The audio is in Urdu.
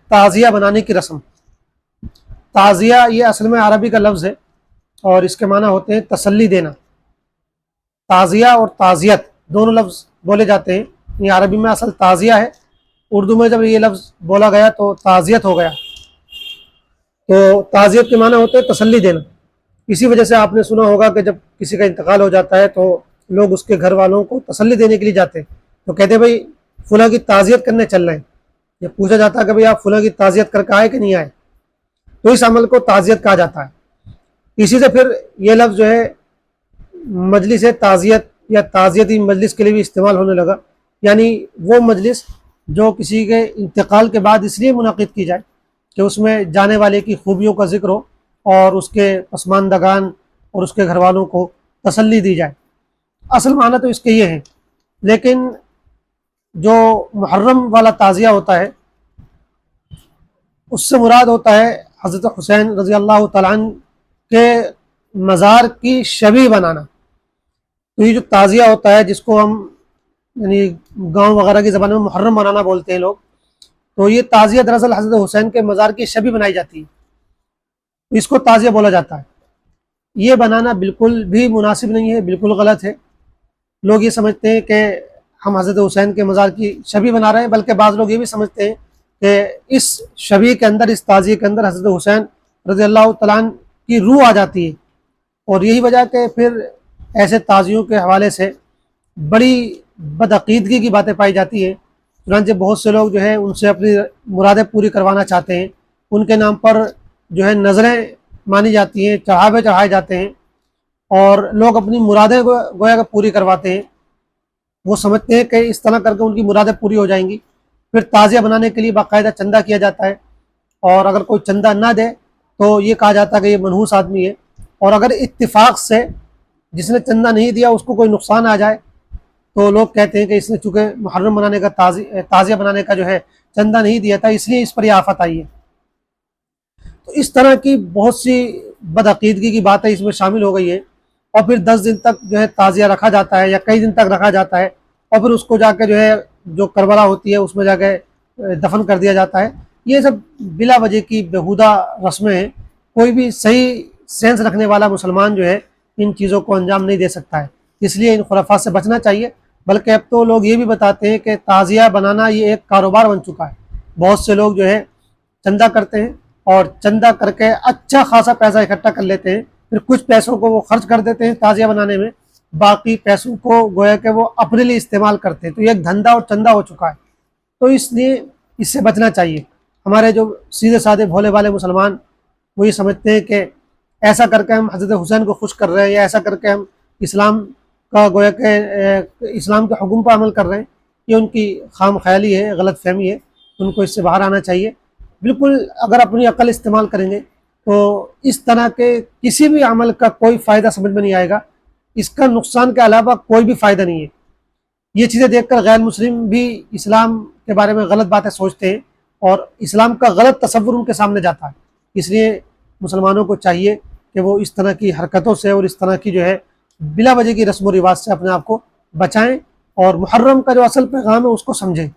تعزیہ بنانے کی رسم۔ تعزیہ یہ اصل میں عربی کا لفظ ہے اور اس کے معنی ہوتے ہیں تسلی دینا۔ تعزیہ اور تعزیت دونوں لفظ بولے جاتے ہیں، یہ عربی میں اصل تعزیہ ہے، اردو میں جب یہ لفظ بولا گیا تو تعزیت ہو گیا۔ تو تعزیت کے معنی ہوتے ہیں تسلی دینا۔ اسی وجہ سے آپ نے سنا ہوگا کہ جب کسی کا انتقال ہو جاتا ہے تو لوگ اس کے گھر والوں کو تسلی دینے کے لیے جاتے ہیں، تو کہتے ہیں بھائی فلاں کی تعزیت کرنے چل رہے ہیں، یہ پوچھا جاتا ہے کہ بھائی آپ فلاں کی تعزیت کر کے آئے کہ نہیں آئے، تو اس عمل کو تعزیت کہا جاتا ہے۔ اسی سے پھر یہ لفظ جو ہے مجلس تعزیت یا تعزیتی مجلس کے لیے بھی استعمال ہونے لگا، یعنی وہ مجلس جو کسی کے انتقال کے بعد اس لیے منعقد کی جائے کہ اس میں جانے والے کی خوبیوں کا ذکر ہو اور اس کے پسماندگان اور اس کے گھر والوں کو تسلی دی جائے۔ اصل معنی تو اس کے یہ ہے، لیکن جو محرم والا تعزیہ ہوتا ہے اس سے مراد ہوتا ہے حضرت حسین رضی اللہ تعالیٰ عنہ کے مزار کی شبیہ بنانا۔ تو یہ جو تعزیہ ہوتا ہے جس کو ہم یعنی گاؤں وغیرہ کی زبان میں محرم بنانا بولتے ہیں لوگ، تو یہ تعزیہ دراصل حضرت حسین کے مزار کی شبیہ بنائی جاتی ہے، اس کو تعزیہ بولا جاتا ہے۔ یہ بنانا بالکل بھی مناسب نہیں ہے، بالکل غلط ہے۔ لوگ یہ سمجھتے ہیں کہ ہم حضرت حسین کے مزار کی شبیہ بنا رہے ہیں، بلکہ بعض لوگ یہ بھی سمجھتے ہیں کہ اس شبیہ کے اندر، اس تعزیہ کے اندر حضرت حسین رضی اللہ تعالیٰ عنہ کی روح آ جاتی ہے، اور یہی وجہ کہ پھر ایسے تعزیوں کے حوالے سے بڑی بدعقیدگی کی باتیں پائی جاتی ہیں۔ چنانچہ بہت سے لوگ جو ہے ان سے اپنی مرادیں پوری کروانا چاہتے ہیں، ان کے نام پر جو ہے نظریں مانی جاتی ہیں، چڑھاوے چڑھائے جاتے ہیں، اور لوگ اپنی مرادیں گویا کہ پوری کرواتے ہیں۔ وہ سمجھتے ہیں کہ اس طرح کر کے ان کی مرادیں پوری ہو جائیں گی۔ پھر تعزیہ بنانے کے لیے باقاعدہ چندہ کیا جاتا ہے، اور اگر کوئی چندہ نہ دے تو یہ کہا جاتا ہے کہ یہ منحوس آدمی ہے، اور اگر اتفاق سے جس نے چندہ نہیں دیا اس کو کوئی نقصان آ جائے تو لوگ کہتے ہیں کہ اس نے چونکہ محرم بنانے کا تعزیہ بنانے کا جو ہے چندہ نہیں دیا تھا، اس لیے اس پر یہ آفت آئی ہے۔ تو اس طرح کی بہت سی بدعقیدگی کی باتیں اس میں شامل ہو گئی ہیں، اور پھر 10 دن تک جو ہے تعزیہ رکھا جاتا ہے یا کئی دن تک رکھا جاتا ہے، اور پھر اس کو جا کے جو ہے جو کربلا ہوتی ہے اس میں جا کے دفن کر دیا جاتا ہے۔ یہ سب بلا وجہ کی بیہودہ رسمیں ہیں۔ کوئی بھی صحیح سینس رکھنے والا مسلمان جو ہے ان چیزوں کو انجام نہیں دے سکتا ہے، اس لیے ان خرافات سے بچنا چاہیے۔ بلکہ اب تو لوگ یہ بھی بتاتے ہیں کہ تعزیہ بنانا یہ ایک کاروبار بن چکا ہے۔ بہت سے لوگ جو ہے چندہ کرتے ہیں اور چندہ کر کے اچھا خاصا پیسہ اکٹھا کر لیتے ہیں، پھر کچھ پیسوں کو وہ خرچ کر دیتے ہیں تعزیہ بنانے میں، باقی پیسوں کو گویا کہ وہ اپنے لیے استعمال کرتے ہیں۔ تو یہ ایک دھندا اور چندہ ہو چکا ہے، تو اس لیے اس سے بچنا چاہیے۔ ہمارے جو سیدھے سادے بھولے والے مسلمان وہ یہ سمجھتے ہیں کہ ایسا کر کے ہم حضرت حسین کو خوش کر رہے ہیں، یا ایسا کر کے ہم اسلام کا گویا کہ اسلام کے حکم پر عمل کر رہے ہیں، یہ ان کی خام خیالی ہے، غلط فہمی ہے، ان کو اس سے باہر آنا چاہیے۔ بالکل اگر اپنی عقل استعمال کریں گے تو اس طرح کے کسی بھی عمل کا کوئی فائدہ سمجھ میں نہیں آئے گا، اس کا نقصان کے علاوہ کوئی بھی فائدہ نہیں ہے۔ یہ چیزیں دیکھ کر غیر مسلم بھی اسلام کے بارے میں غلط باتیں سوچتے ہیں، اور اسلام کا غلط تصور ان کے سامنے جاتا ہے۔ اس لیے مسلمانوں کو چاہیے کہ وہ اس طرح کی حرکتوں سے اور اس طرح کی جو ہے بلا وجہ کی رسم و رواج سے اپنے آپ کو بچائیں، اور محرم کا جو اصل پیغام ہے اس کو سمجھیں۔